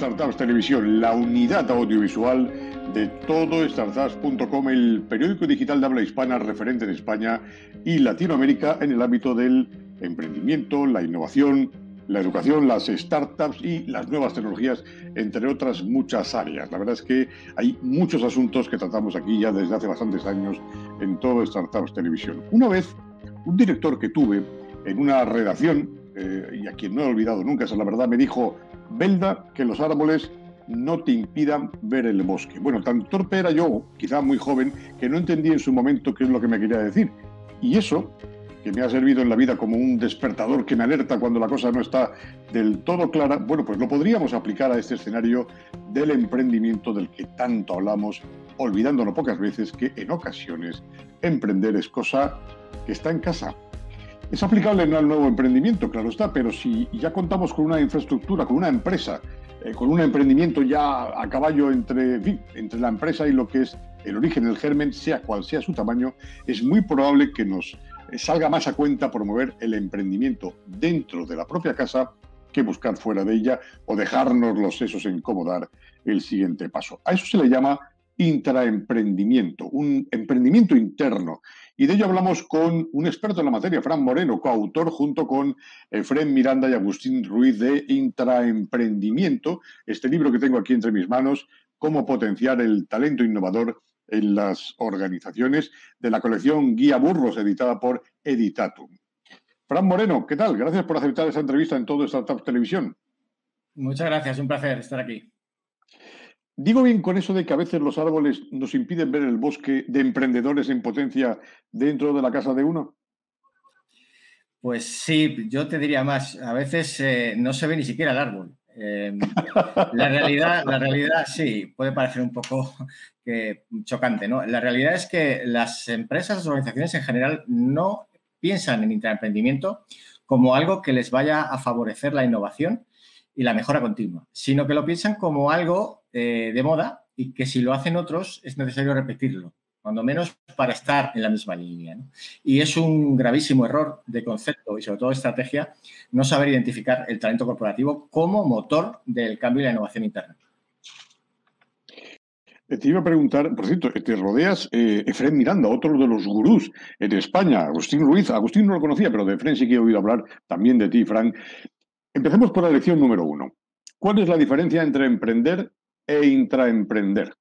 Startups Televisión, la unidad audiovisual de todostartups.com, el periódico digital de habla hispana referente en España y Latinoamérica en el ámbito del emprendimiento, la innovación, la educación, las startups y las nuevas tecnologías, entre otras muchas áreas. La verdad es que hay muchos asuntos que tratamos aquí ya desde hace bastantes años en Todo Startups Televisión. Una vez, un director que tuve en una redacción, y a quien no he olvidado nunca, esa es la verdad, me dijo: Belda, que los árboles no te impidan ver el bosque. Bueno, tan torpe era yo, quizá muy joven, que no entendí en su momento qué es lo que me quería decir. Y eso, que me ha servido en la vida como un despertador que me alerta cuando la cosa no está del todo clara, bueno, pues lo podríamos aplicar a este escenario del emprendimiento del que tanto hablamos, olvidándonos pocas veces que en ocasiones emprender es cosa que está en casa. Es aplicable al nuevo emprendimiento, claro está, pero si ya contamos con una infraestructura, con una empresa, con un emprendimiento ya a caballo entre la empresa y lo que es el origen, el germen, sea cual sea su tamaño, es muy probable que nos salga más a cuenta promover el emprendimiento dentro de la propia casa que buscar fuera de ella o dejarnos los sesos incomodar el siguiente paso. A eso se le llama intraemprendimiento, un emprendimiento interno. Y de ello hablamos con un experto en la materia, Fran Moreno, coautor junto con Efrén Miranda y Agustín Ruiz de Intraemprendimiento, este libro que tengo aquí entre mis manos, Cómo potenciar el talento innovador en las organizaciones, de la colección Guía Burros, editada por Editatum. Fran Moreno, ¿qué tal? Gracias por aceptar esta entrevista en Todo Startups Televisión. Muchas gracias, un placer estar aquí. ¿Digo bien con eso de que a veces los árboles nos impiden ver el bosque de emprendedores en potencia dentro de la casa de uno? Pues sí, yo te diría más, a veces no se ve ni siquiera el árbol. La realidad sí, puede parecer un poco chocante, ¿no? La realidad es que las empresas, las organizaciones en general no piensan en intraemprendimiento como algo que les vaya a favorecer la innovación y la mejora continua, sino que lo piensan como algo de moda y que si lo hacen otros es necesario repetirlo, cuando menos para estar en la misma línea, ¿no? Y es un gravísimo error de concepto y sobre todo de estrategia no saber identificar el talento corporativo como motor del cambio y la innovación interna. Te iba a preguntar, por cierto, te rodeas Efrén Miranda, otro de los gurús en España, Agustín Ruiz. Agustín no lo conocía, pero de Efrén sí que he oído hablar también de ti, Fran. Empecemos por la lección número 1. ¿Cuál es la diferencia entre emprender e intraemprender?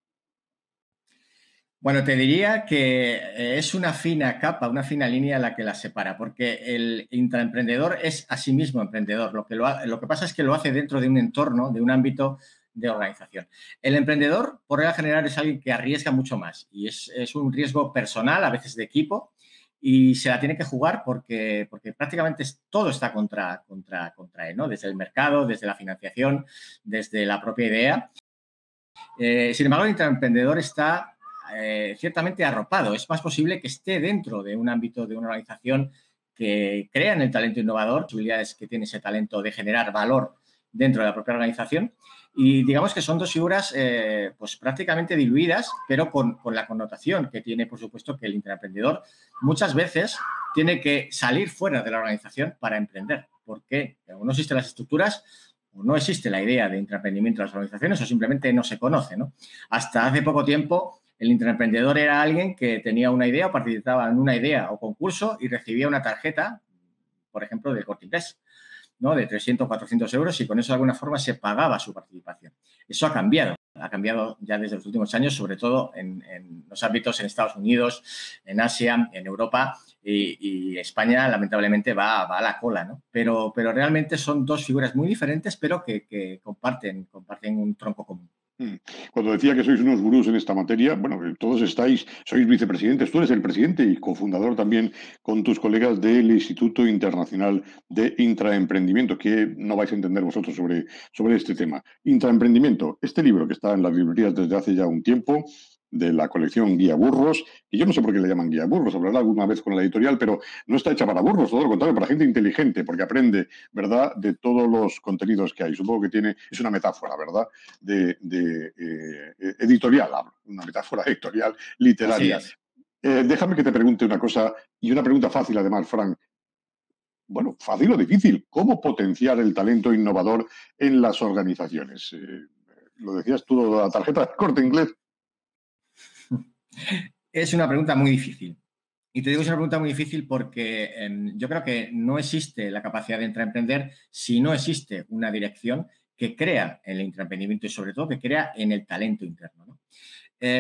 Bueno, te diría que es una fina capa, una fina línea la que las separa, porque el intraemprendedor es a sí mismo emprendedor. Lo que pasa es que lo hace dentro de un entorno, de un ámbito de organización. El emprendedor, por regla general, es alguien que arriesga mucho más y es un riesgo personal, a veces de equipo, y se la tiene que jugar porque prácticamente todo está contra él, ¿no? Desde el mercado, desde la financiación, desde la propia idea. Sin embargo, el intraemprendedor está ciertamente arropado. Es más posible que esté dentro de un ámbito de una organización que crea en el talento innovador, posibilidades que tiene ese talento de generar valor dentro de la propia organización. Y digamos que son dos figuras pues prácticamente diluidas, pero con la connotación que tiene, por supuesto, que el intraemprendedor muchas veces tiene que salir fuera de la organización para emprender, porque no existen las estructuras o no existe la idea de intraemprendimiento en las organizaciones o simplemente no se conoce, ¿no? Hasta hace poco tiempo, el intraemprendedor era alguien que tenía una idea o participaba en una idea o concurso y recibía una tarjeta, por ejemplo, de Corte Inglés, ¿no? De 300, 400 euros y con eso de alguna forma se pagaba su participación. Eso ha cambiado ya desde los últimos años, sobre todo en los ámbitos en Estados Unidos, en Asia, en Europa y España lamentablemente va a la cola, ¿no? Pero realmente son dos figuras muy diferentes, pero que comparten un tronco común. Cuando decía que sois unos gurús en esta materia, bueno, todos sois vicepresidentes, tú eres el presidente y cofundador también con tus colegas del Instituto Internacional de Intraemprendimiento, que no vais a entender vosotros sobre este tema. Intraemprendimiento, este libro que está en las librerías desde hace ya un tiempo, de la colección Guía Burros, y yo no sé por qué le llaman Guía Burros, hablaré alguna vez con la editorial, pero no está hecha para burros, todo lo contrario, para gente inteligente, porque aprende, ¿verdad?, de todos los contenidos que hay. Supongo que es una metáfora, ¿verdad?, editorial, una metáfora editorial Así literaria. es. Déjame que te pregunte una cosa, y una pregunta fácil además, Frank. Bueno, fácil o difícil, ¿cómo potenciar el talento innovador en las organizaciones? Lo decías tú, la tarjeta de Corte Inglés. Es una pregunta muy difícil. Y te digo, es una pregunta muy difícil porque yo creo que no existe la capacidad de intraemprender si no existe una dirección que crea el intraemprendimiento y sobre todo que crea en el talento interno, ¿no?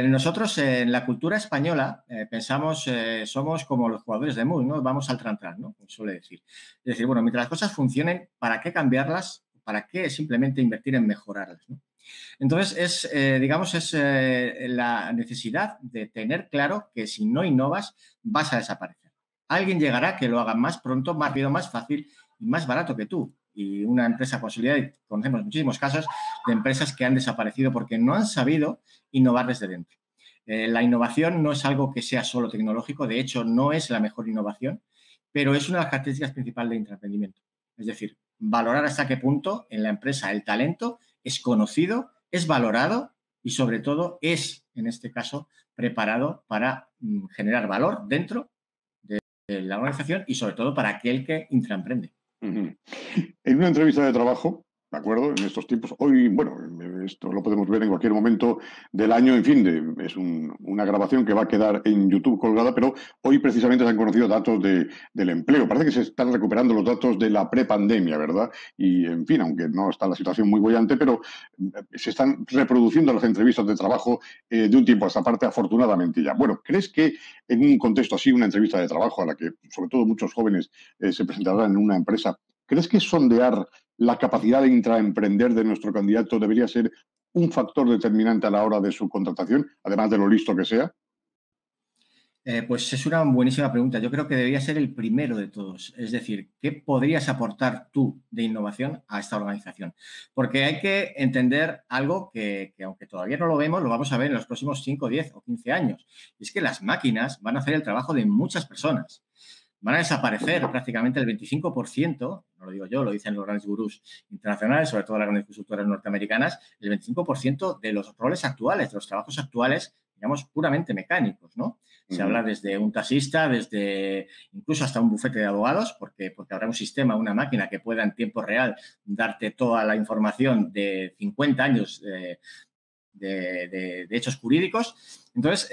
Nosotros en la cultura española pensamos, somos como los jugadores de mus, ¿no? Vamos al tran-tran, ¿no? Como suele decir. Es decir, bueno, mientras las cosas funcionen, ¿para qué cambiarlas? ¿Para qué simplemente invertir en mejorarlas, ¿no? Entonces, digamos, es la necesidad de tener claro que si no innovas, vas a desaparecer. Alguien llegará que lo haga más pronto, más rápido, más fácil y más barato que tú. Y una empresa consolidada, y conocemos muchísimos casos de empresas que han desaparecido porque no han sabido innovar desde dentro. La innovación no es algo que sea solo tecnológico, de hecho, no es la mejor innovación, pero es una de las características principales del intraemprendimiento. Es decir, valorar hasta qué punto en la empresa el talento es conocido, es valorado y, sobre todo, es, en este caso, preparado para generar valor dentro de la organización y, sobre todo, para aquel que intraemprende. Ujú. En una entrevista de trabajo, ¿de acuerdo? En estos tiempos, hoy, bueno, esto lo podemos ver en cualquier momento del año, en fin, es una grabación que va a quedar en YouTube colgada, pero hoy precisamente se han conocido datos del empleo. Parece que se están recuperando los datos de la prepandemia, ¿verdad? Y, en fin, aunque no está la situación muy bollante, pero se están reproduciendo las entrevistas de trabajo de un tiempo a esta parte, afortunadamente ya. Bueno, ¿crees que en un contexto así, una entrevista de trabajo a la que, sobre todo, muchos jóvenes se presentarán en una empresa, ¿crees que sondear la capacidad de intraemprender de nuestro candidato debería ser un factor determinante a la hora de su contratación, además de lo listo que sea? Pues es una buenísima pregunta. Yo creo que debería ser el primero de todos. Es decir, ¿qué podrías aportar tú de innovación a esta organización? Porque hay que entender algo que aunque todavía no lo vemos, lo vamos a ver en los próximos 5, 10 o 15 años. Y es que las máquinas van a hacer el trabajo de muchas personas. Van a desaparecer prácticamente el 25%, no lo digo yo, lo dicen los grandes gurús internacionales, sobre todo las grandes consultoras norteamericanas, el 25% de los roles actuales, de los trabajos actuales, digamos, puramente mecánicos, ¿no? Se habla desde un taxista, desde incluso hasta un bufete de abogados, porque habrá un sistema, una máquina que pueda en tiempo real darte toda la información de 50 años de hechos jurídicos. Entonces,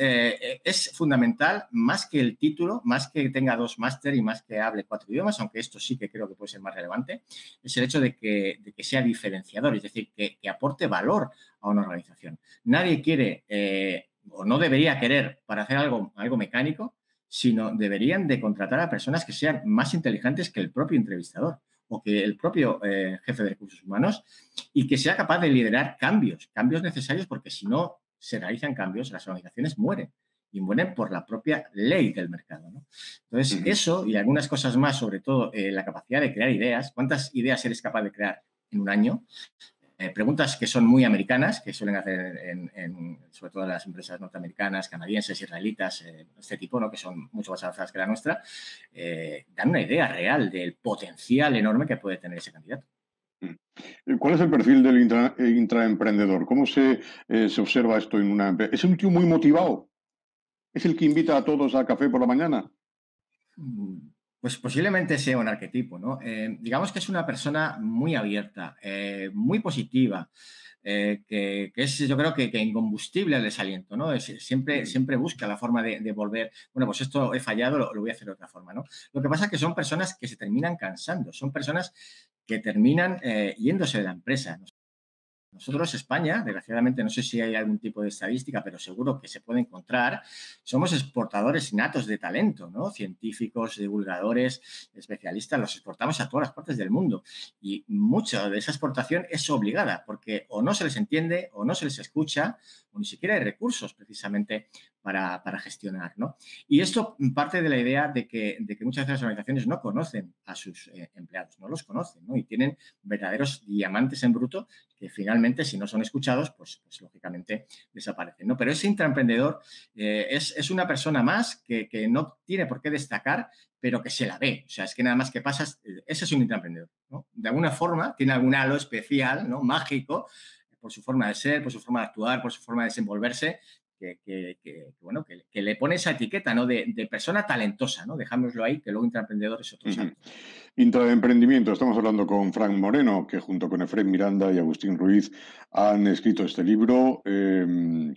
es fundamental, más que el título, más que tenga 2 máster y más que hable 4 idiomas, aunque esto sí que creo que puede ser más relevante, es el hecho de que sea diferenciador, es decir, que aporte valor a una organización. Nadie quiere o no debería querer para hacer algo mecánico, sino deberían de contratar a personas que sean más inteligentes que el propio entrevistador o que el propio jefe de recursos humanos y que sea capaz de liderar cambios necesarios, porque si no se realizan cambios, las organizaciones mueren y mueren por la propia ley del mercado, ¿no? Entonces, eso y algunas cosas más, sobre todo la capacidad de crear ideas, ¿cuántas ideas eres capaz de crear en un año? Preguntas que son muy americanas, que suelen hacer sobre todo en las empresas norteamericanas, canadienses, israelitas, este tipo, ¿no? Que son mucho más avanzadas que la nuestra, dan una idea real del potencial enorme que puede tener ese candidato. ¿Cuál es el perfil del intraemprendedor? ¿Cómo se observa esto en una empresa? ¿Es un tío muy motivado? ¿Es el que invita a todos a café por la mañana? Pues posiblemente sea un arquetipo, ¿no? Digamos que es una persona muy abierta, muy positiva, que es, yo creo que incombustible el desaliento, ¿no? Siempre busca la forma de volver. Bueno, pues esto he fallado, lo voy a hacer de otra forma, ¿no? Lo que pasa es que son personas que se terminan cansando, son personas que terminan yéndose de la empresa. Nosotros, España, desgraciadamente, no sé si hay algún tipo de estadística, pero seguro que se puede encontrar, somos exportadores natos de talento, ¿no? Científicos, divulgadores, especialistas, los exportamos a todas las partes del mundo. Y mucha de esa exportación es obligada, porque o no se les entiende, o no se les escucha, o ni siquiera hay recursos precisamente para gestionar, ¿no? Y esto parte de la idea de que muchas veces las organizaciones no conocen a sus empleados, no los conocen, ¿no? Y tienen verdaderos diamantes en bruto que finalmente, si no son escuchados, pues lógicamente desaparecen, ¿no? Pero ese intraemprendedor es una persona más que no tiene por qué destacar, pero que se la ve. O sea, es que nada más que pasas, ese es un intraemprendedor, ¿no? De alguna forma tiene algún halo especial, ¿no? Mágico, por su forma de ser, por su forma de actuar, por su forma de desenvolverse, bueno, que le pone esa etiqueta, ¿no? De persona talentosa, ¿no? Dejámoslo ahí, que luego intraemprendedor es otro salto. Intraemprendimiento. Estamos hablando con Fran Moreno, que junto con Efrén Miranda y Agustín Ruiz han escrito este libro,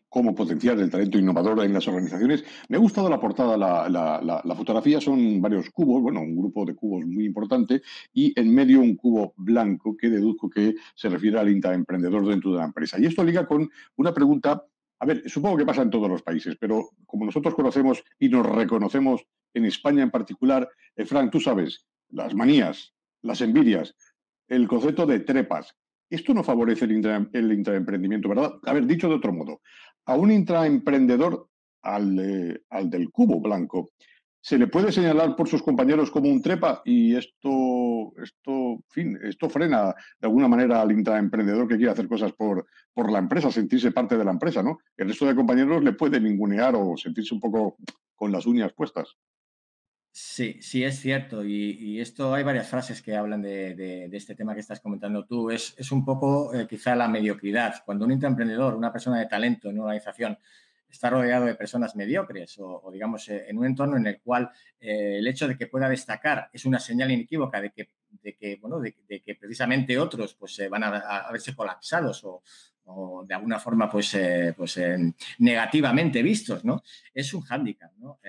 Cómo potenciar el talento innovador en las organizaciones. Me ha gustado la portada, la fotografía, son varios cubos, bueno, un grupo de cubos muy importante, y en medio un cubo blanco que deduzco que se refiere al intraemprendedor dentro de la empresa. Y esto liga con una pregunta. A ver, supongo que pasa en todos los países, pero como nosotros conocemos y nos reconocemos en España en particular, Fran, tú sabes, las manías, las envidias, el concepto de trepas. Esto no favorece el intraemprendimiento, ¿verdad? A ver, dicho de otro modo, a un intraemprendedor, al del cubo blanco, se le puede señalar por sus compañeros como un trepa y en fin, esto frena de alguna manera al intraemprendedor que quiere hacer cosas por la empresa, sentirse parte de la empresa, ¿no? El resto de compañeros le puede ningunear o sentirse un poco con las uñas puestas. Sí, sí, es cierto. Y esto hay varias frases que hablan de este tema que estás comentando tú. Es un poco quizá la mediocridad. Cuando un intraemprendedor, una persona de talento en una organización, está rodeado de personas mediocres o digamos, en un entorno en el cual el hecho de que pueda destacar es una señal inequívoca bueno, de que precisamente otros pues, van a verse colapsados o de alguna forma negativamente vistos, ¿no? Es un hándicap, ¿no?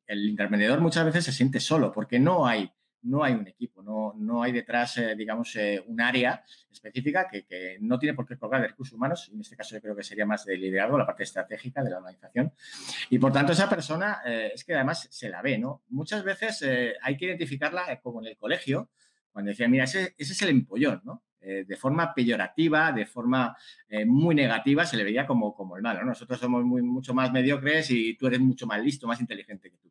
El intraemprendedor muchas veces se siente solo porque no hay un equipo, no hay detrás, digamos, un área específica que no tiene por qué colgar de recursos humanos. En este caso yo creo que sería más de liderazgo, la parte estratégica de la organización. Y por tanto esa persona es que además se la ve, ¿no? Muchas veces hay que identificarla como en el colegio, cuando decían, mira, ese es el empollón, ¿no? De forma peyorativa, de forma muy negativa, se le veía como el malo, ¿no? Nosotros somos mucho más mediocres y tú eres mucho más listo, más inteligente que tú.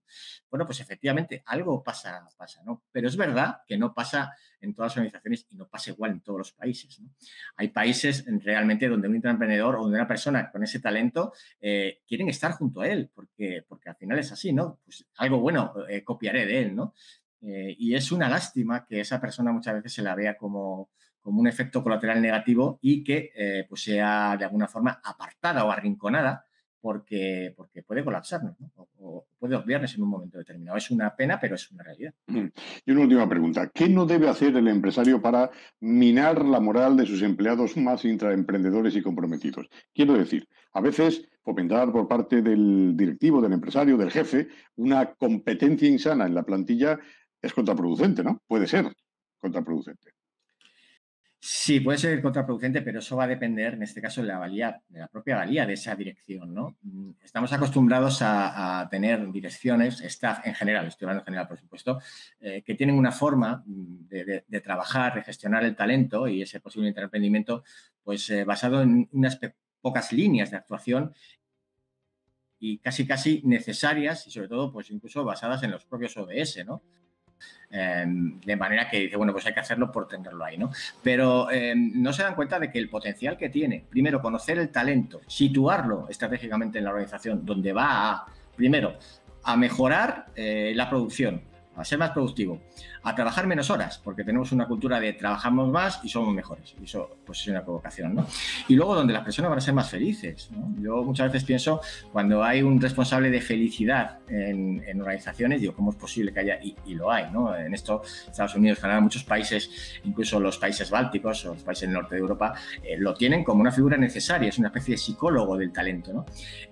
Bueno, pues efectivamente algo pasa, ¿no? Pero es verdad que no pasa en todas las organizaciones y no pasa igual en todos los países, ¿no? Hay países realmente donde un intraemprendedor o donde una persona con ese talento quieren estar junto a él, porque al final es así, ¿no? Pues algo bueno copiaré de él, ¿no? Y es una lástima que esa persona muchas veces se la vea como un efecto colateral negativo y que pues sea de alguna forma apartada o arrinconada porque puede colapsarnos, ¿no? O puede obviarnos en un momento determinado. Es una pena, pero es una realidad. Y una última pregunta. ¿Qué no debe hacer el empresario para minar la moral de sus empleados más intraemprendedores y comprometidos? Quiero decir, a veces fomentar por parte del directivo, del empresario, del jefe, una competencia insana en la plantilla es contraproducente, ¿no? Puede ser contraproducente. Sí, puede ser contraproducente, pero eso va a depender, en este caso, de la propia valía de esa dirección, ¿no? Estamos acostumbrados a tener direcciones, staff en general, estoy hablando en general, por supuesto, que tienen una forma de trabajar, de gestionar el talento y ese posible intraemprendimiento, pues basado en unas pocas líneas de actuación y casi necesarias y sobre todo, pues incluso basadas en los propios ODS, ¿no? De manera que dice, bueno, pues hay que hacerlo por tenerlo ahí, ¿no? Pero no se dan cuenta de que el potencial que tiene, primero, conocer el talento, situarlo estratégicamente en la organización, donde va primero, a mejorar la producción, a ser más productivo, a trabajar menos horas, porque tenemos una cultura de trabajamos más y somos mejores. Y eso pues es una provocación, ¿no? Y luego donde las personas van a ser más felices, ¿no? Yo muchas veces pienso, cuando hay un responsable de felicidad en organizaciones, digo, ¿cómo es posible que haya? Y lo hay, ¿no? En esto, Estados Unidos, Canadá, muchos países, incluso los países bálticos o los países del norte de Europa, lo tienen como una figura necesaria, es una especie de psicólogo del talento, ¿no?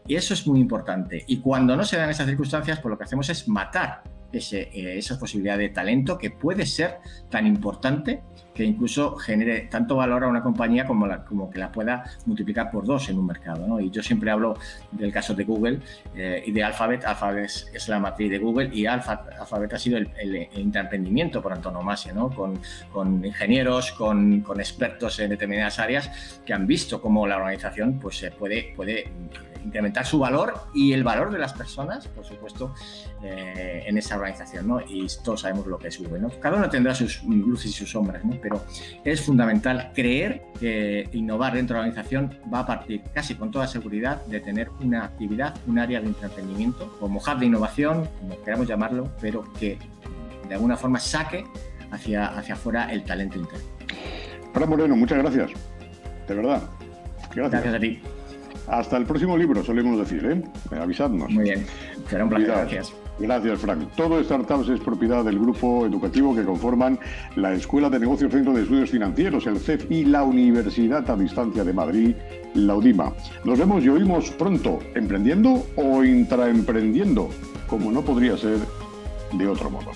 Y eso es muy importante. Y cuando no se dan esas circunstancias, pues lo que hacemos es matar esa posibilidad de talento que puede ser tan importante que incluso genere tanto valor a una compañía como que la pueda multiplicar por 2 en un mercado, ¿no? Y yo siempre hablo del caso de Google y de Alphabet. Alphabet es la matriz de Google y Alphabet ha sido el intraemprendimiento por antonomasia, ¿no? Con ingenieros, con expertos en determinadas áreas que han visto cómo la organización pues, puede incrementar su valor y el valor de las personas, por supuesto, en esa organización, ¿no? Y todos sabemos lo que es Google, ¿no? Cada uno tendrá sus luces y sus sombras, ¿no? Pero es fundamental creer que innovar dentro de la organización va a partir casi con toda seguridad de tener una actividad, un área de intraemprendimiento, como hub de innovación, como queramos llamarlo, pero que de alguna forma saque hacia afuera el talento interno. Fran Moreno, muchas gracias. De verdad. Gracias a ti. Hasta el próximo libro, solemos decir, ¿eh? Avisadnos. Muy bien, será un placer, gracias. Gracias, Frank. Todo Startups es propiedad del grupo educativo que conforman la Escuela de Negocios Centro de Estudios Financieros, el CEF, y la Universidad a Distancia de Madrid, la UDIMA. Nos vemos y oímos pronto, emprendiendo o intraemprendiendo, como no podría ser de otro modo.